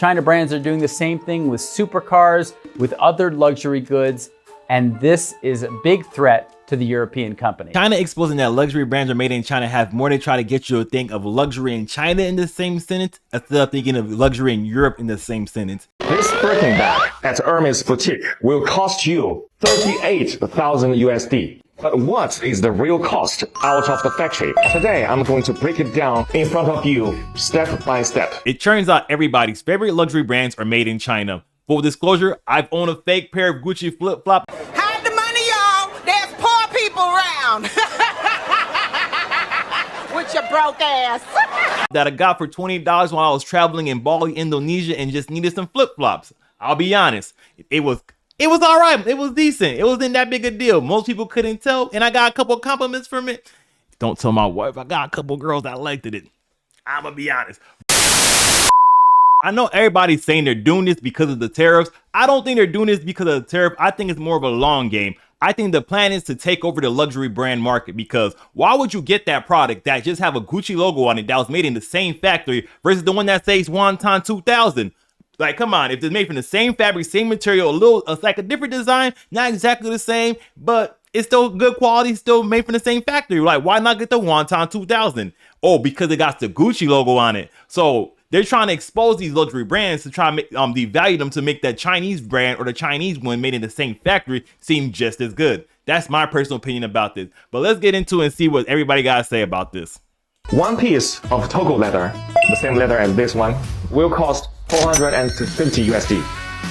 China brands are doing the same thing with supercars, with other luxury goods, and this is a big threat to the European company. China exposing that luxury brands are made in China have more than try to get you to think of luxury in China in the same sentence instead of thinking of luxury in Europe in the same sentence. This Birkin bag at Hermes boutique will cost you 38,000 USD. But what is the real cost out of the factory? Today, I'm going to break it down in front of you, step by step. It turns out everybody's favorite luxury brands are made in China. Full disclosure, I've owned a fake pair of Gucci flip-flop. Hide the money, y'all. There's poor people around. With your broke ass. That I got for $20 while I was traveling in Bali, Indonesia, and just needed some flip-flops. I'll be honest, it was all right. It was decent. It wasn't that big a deal. Most people couldn't tell, and I got a couple of compliments from it. Don't tell my wife. I got a couple of girls that liked it. I'm gonna be honest. I know everybody's saying they're doing this because of the tariffs. I don't think they're doing this because of the tariff. I think it's more of a long game. I think the plan is to take over the luxury brand market, because why would you get that product that just have a Gucci logo on it that was made in the same factory versus the one that says Wonton 2000? Like, come on, if it's made from the same fabric, same material, it's like a different design, not exactly the same, but it's still good quality, still made from the same factory. Like, why not get the Wonton 2000? Oh, because it got the Gucci logo on it. So they're trying to expose these luxury brands to try and make, devalue them to make that Chinese brand or the Chinese one made in the same factory seem just as good. That's my personal opinion about this. But let's get into it and see what everybody got to say about this. One piece of Togo leather, the same leather as this one, will cost 450 USD.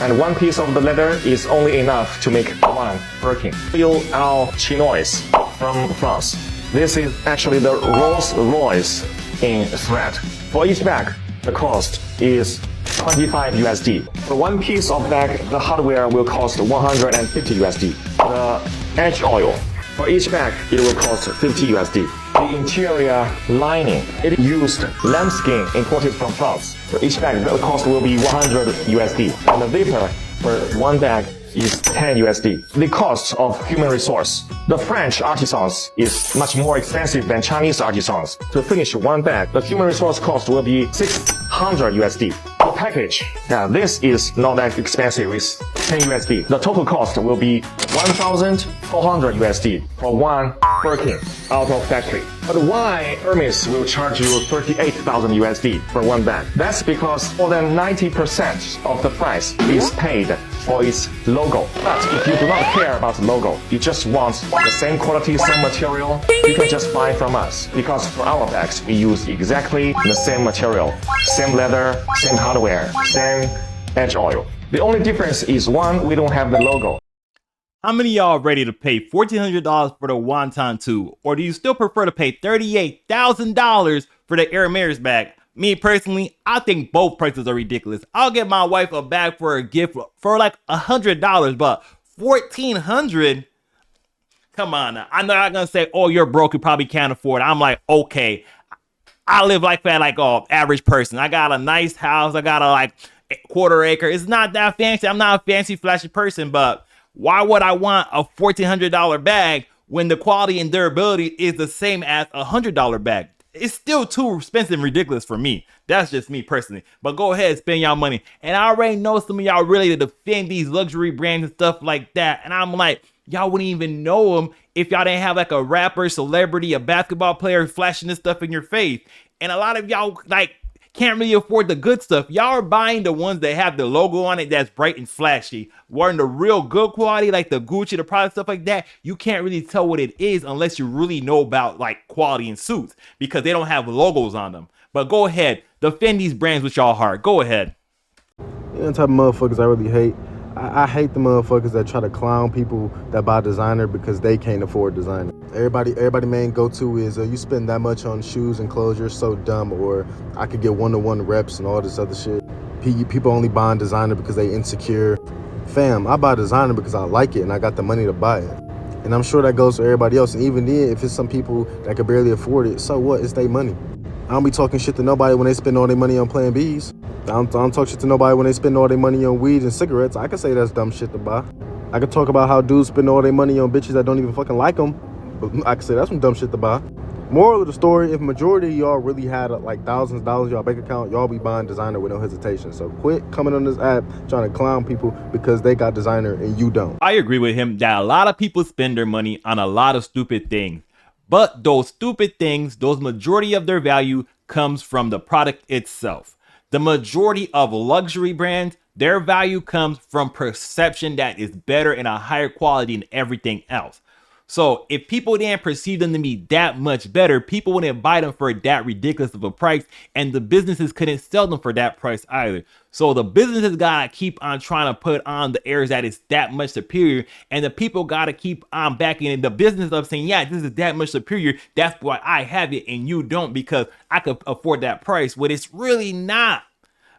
And one piece of the leather is only enough to make one Birkin. Fil au Chinois from France. This is actually the Rolls Royce in thread. For each bag, the cost is 25 USD. For one piece of bag, the hardware will cost 150 USD. The edge oil, for each bag, it will cost 50 USD. The interior lining, it used lambskin imported from France. For each bag, the cost will be 100 USD. And the vapor for one bag is 10 USD. The cost of human resource. The French artisans is much more expensive than Chinese artisans. To finish one bag, the human resource cost will be 600 USD. The package, now this is not that expensive, it's 10 USD. The total cost will be 1,400 USD for one Birkin out of factory. But why Hermes will charge you 38,000 USD for one bag? That's because more than 90% of the price is paid for its logo. But if you do not care about the logo, you just want the same quality, same material, you can just buy from us. Because for our bags, we use exactly the same material, same leather, same hardware, same edge oil. The only difference is one, we don't have the logo. How many of y'all are ready to pay $1,400 for the Wonton 2? Or do you still prefer to pay $38,000 for the Hermes bag? Me personally, I think both prices are ridiculous. I'll get my wife a bag for a gift for like $100, but $1,400? Come on now. I'm not gonna say, oh, you're broke, you probably can't afford it. I'm like, okay, I live like that, like an average person. I got a nice house, I got a like quarter acre. It's not that fancy. I'm not a fancy, flashy person, but why would I want a $1,400 bag when the quality and durability is the same as a $100 bag? It's still too expensive and ridiculous for me. That's just me personally. But go ahead, spend y'all money. And I already know some of y'all really defend these luxury brands and stuff like that. And I'm like, y'all wouldn't even know them if y'all didn't have like a rapper, celebrity, a basketball player flashing this stuff in your face. And a lot of y'all like can't really afford the good stuff. Y'all are buying the ones that have the logo on it that's bright and flashy. Wearing the real good quality, like the Gucci, the product, stuff like that, you can't really tell what it is unless you really know about like quality in suits, because they don't have logos on them. But go ahead, defend these brands with y'all heart. Go ahead. You know the type of motherfuckers I really hate? I hate the motherfuckers that try to clown people that buy designer because they can't afford designer. Everybody main go-to is you spend that much on shoes and clothes, you're so dumb, or I could get one-to-one reps and all this other shit. People only buying designer because they insecure. Fam, I buy designer because I like it and I got the money to buy it. And I'm sure that goes for everybody else. And even then, if it's some people that can barely afford it, so what? It's their money. I don't be talking shit to nobody when they spend all their money on Plan Bs. I don't talk shit to nobody when they spend all their money on weed and cigarettes. I can say that's dumb shit to buy. I can talk about how dudes spend all their money on bitches that don't even fucking like them. But I can say that's some dumb shit to buy. Moral of the story, if majority of y'all really had like thousands of dollars in y'all bank account, y'all be buying designer with no hesitation. So quit coming on this app trying to clown people because they got designer and you don't. I agree with him that a lot of people spend their money on a lot of stupid things. But those stupid things, those majority of their value comes from the product itself. The majority of luxury brands, their value comes from perception that is better and a higher quality than everything else. So if people didn't perceive them to be that much better, people wouldn't buy them for that ridiculous of a price, and the businesses couldn't sell them for that price either. So the businesses gotta keep on trying to put on the airs that it's that much superior, and the people gotta keep on backing in the business of saying, yeah, this is that much superior, that's why I have it and you don't, because I could afford that price, when it's really not.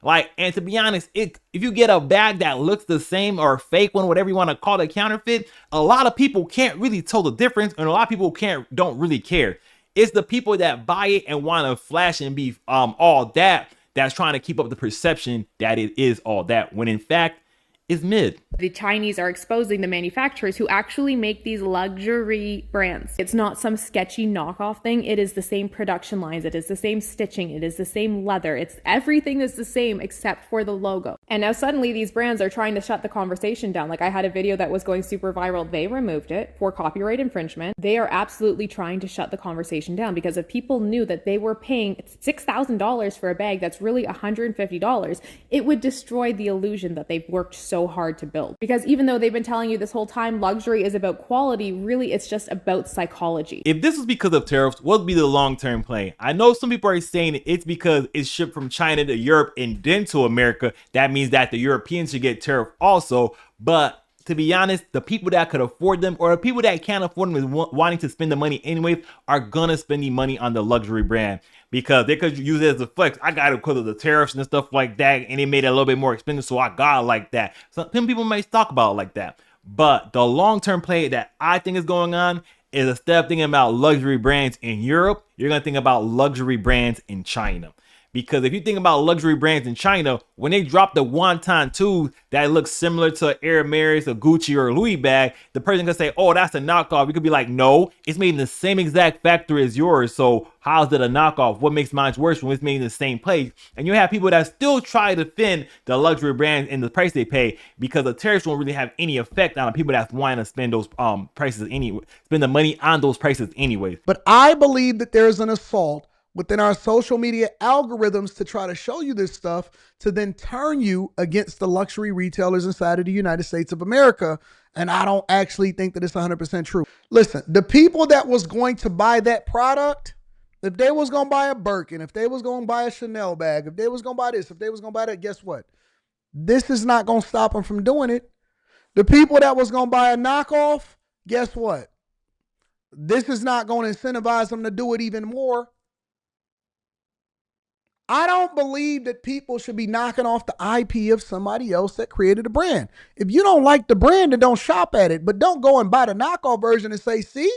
Like, and to be honest, if you get a bag that looks the same or a fake one, whatever you want to call it, counterfeit, a lot of people can't really tell the difference, and a lot of people don't really care. It's the people that buy it and want to flash and be all that, that's trying to keep up the perception that it is all that, when in fact is mid. The Chinese are exposing the manufacturers who actually make these luxury brands. It's not some sketchy knockoff thing. It is the same production lines. It is the same stitching. It is the same leather. It's everything is the same except for the logo. And now suddenly these brands are trying to shut the conversation down. Like, I had a video that was going super viral. They removed it for copyright infringement. They are absolutely trying to shut the conversation down, because if people knew that they were paying $6,000 for a bag that's really $150, it would destroy the illusion that they've worked so hard to build. Because even though they've been telling you this whole time luxury is about quality, really it's just about psychology. If this was because of tariffs, what would be the long-term play? I know some people are saying it's because it's shipped from China to Europe and then to America. That means that the Europeans should get tariff also. But to be honest, the people that could afford them, or the people that can't afford them and wanting to spend the money anyways, are gonna spend the money on the luxury brand, because they could use it as a flex. I got it because of the tariffs and stuff like that, and it made it a little bit more expensive, so I got it like that. Some people might talk about it like that. But the long-term play that I think is going on is, instead of thinking about luxury brands in Europe, you're gonna think about luxury brands in China. Because if you think about luxury brands in China, when they drop the wonton tube that looks similar to Hermes, a Gucci, or a Louis bag, the person can say, oh, that's a knockoff. You could be like, no, it's made in the same exact factory as yours. So how's it a knockoff? What makes mine worse when it's made in the same place? And you have people that still try to defend the luxury brands and the price they pay, because the tariffs won't really have any effect on the people that want to spend those prices anyway, spend the money on those prices anyway. But I believe that there's an assault within our social media algorithms to try to show you this stuff, to then turn you against the luxury retailers inside of the United States of America. And I don't actually think that it's 100% true. Listen, the people that was going to buy that product, if they was going to buy a Birkin, if they was going to buy a Chanel bag, if they was going to buy this, if they was going to buy that, guess what? This is not going to stop them from doing it. The people that was going to buy a knockoff, guess what? This is not going to incentivize them to do it even more. I don't believe that people should be knocking off the IP of somebody else that created a brand. If you don't like the brand, then don't shop at it. But don't go and buy the knockoff version and say, see,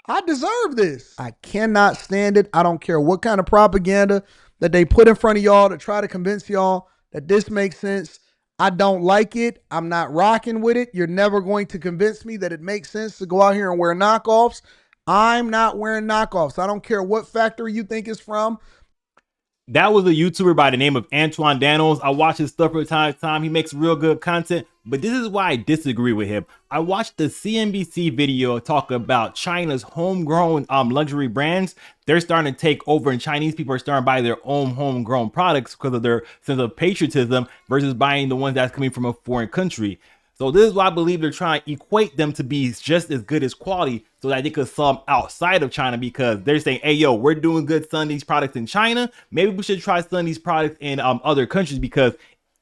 I deserve this. I cannot stand it. I don't care what kind of propaganda that they put in front of y'all to try to convince y'all that this makes sense. I don't like it. I'm not rocking with it. You're never going to convince me that it makes sense to go out here and wear knockoffs. I'm not wearing knockoffs. I don't care what factory you think it's from. That was a YouTuber by the name of Antoine Daniels. I watch his stuff from time to time. He makes real good content, but this is why I disagree with him. I watched the CNBC video talk about China's homegrown luxury brands. They're starting to take over, and Chinese people are starting to buy their own homegrown products because of their sense of patriotism versus buying the ones that's coming from a foreign country. So this is why I believe they're trying to equate them to be just as good as quality, so that they could sell them outside of China, because they're saying, hey, yo, we're doing good selling these products in China. Maybe we should try selling these products in other countries, because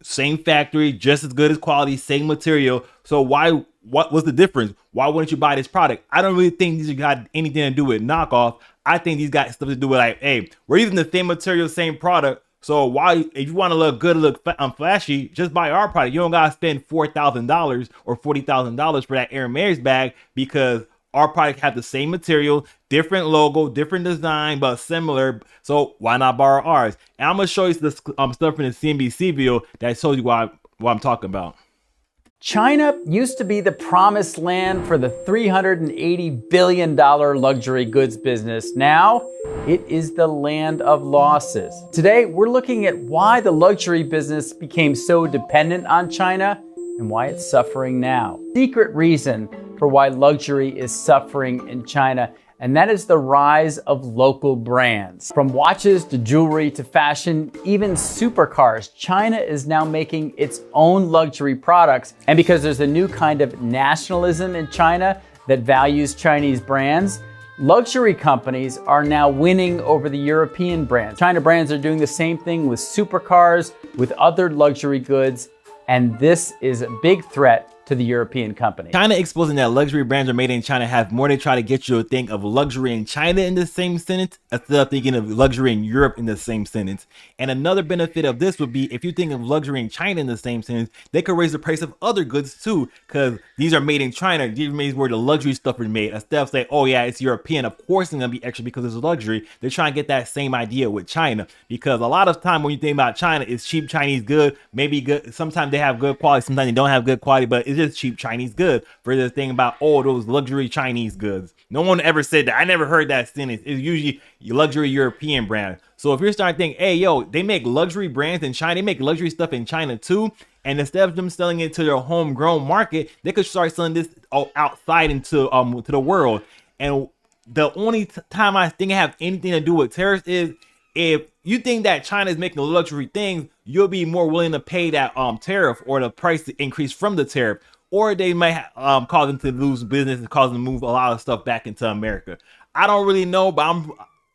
same factory, just as good as quality, same material. So what was the difference? Why wouldn't you buy this product? I don't really think these got anything to do with knockoff. I think these got stuff to do with, like, hey, we're using the same material, same product. So why, if you want to look good, look flashy, just buy our product. You don't gotta spend $4,000 or $40,000 for that Hermes bag, because our product have the same material, different logo, different design, but similar. So why not borrow ours? And I'm gonna show you this stuff from the CNBC video that shows you what I'm talking about. China used to be the promised land for the $380 billion luxury goods business. Now, it is the land of losses. Today, we're looking at why the luxury business became so dependent on China and why it's suffering now. Secret reason for why luxury is suffering in China, and that is the rise of local brands. From watches to jewelry to fashion, even supercars, China is now making its own luxury products. And because there's a new kind of nationalism in China that values Chinese brands, luxury companies are now winning over the European brands. China brands are doing the same thing with supercars, with other luxury goods, and this is a big threat to the European company. China exposing that luxury brands are made in China has more to try to get you to think of luxury in China in the same sentence instead of thinking of luxury in Europe in the same sentence. And another benefit of this would be if you think of luxury in China in the same sentence, they could raise the price of other goods too, because these are made in China. These are made where the luxury stuff is made. Instead of saying, oh yeah, it's European, of course it's gonna be extra because it's luxury. They're trying to get that same idea with China, because a lot of time when you think about China, it's cheap Chinese good, maybe good. Sometimes they have good quality, sometimes they don't have good quality, but it's just cheap Chinese good. For the thing about, oh, those luxury Chinese goods, no one ever said that. I never heard that sentence. It's usually luxury European brand. So if you're starting to think, hey yo, they make luxury brands in China, they make luxury stuff in China too, and instead of them selling it to their homegrown market, they could start selling this outside into to the world. And the only time I think it have anything to do with tariffs is if you think that China is making luxury things, you'll be more willing to pay that tariff or the price to increase from the tariff. Or they might cause them to lose business and cause them to move a lot of stuff back into America. I don't really know, but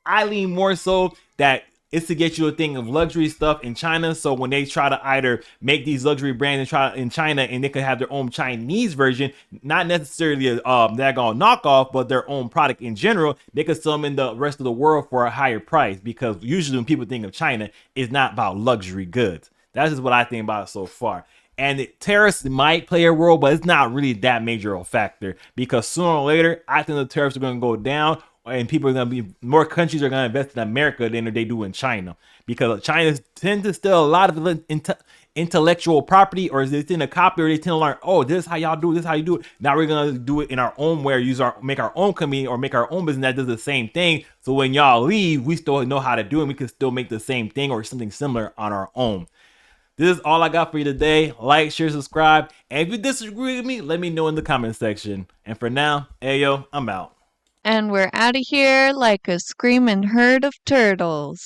I lean more so that it's to get you a thing of luxury stuff in China. So when they try to either make these luxury brands and try in China, and they could have their own Chinese version, not necessarily they're gonna knock off, but their own product in general, they could sell them in the rest of the world for a higher price. Because usually when people think of China, it's not about luxury goods. That's just what I think about it so far. And the tariffs might play a role, but it's not really that major a factor, because sooner or later, I think the tariffs are going to go down, and people are going to be, more countries are going to invest in America than they do in China, because China tends to steal a lot of intellectual property, or is it in a copy, or they tend to learn, oh, this is how y'all do it, this is how you do it. Now we're going to do it in our own way, make our own company or make our own business that does the same thing. So when y'all leave, we still know how to do it, and we can still make the same thing or something similar on our own. This is all I got for you today. Like, share, subscribe. And if you disagree with me, let me know in the comment section. And for now, Ayo, I'm out. And we're out of here like a screaming herd of turtles.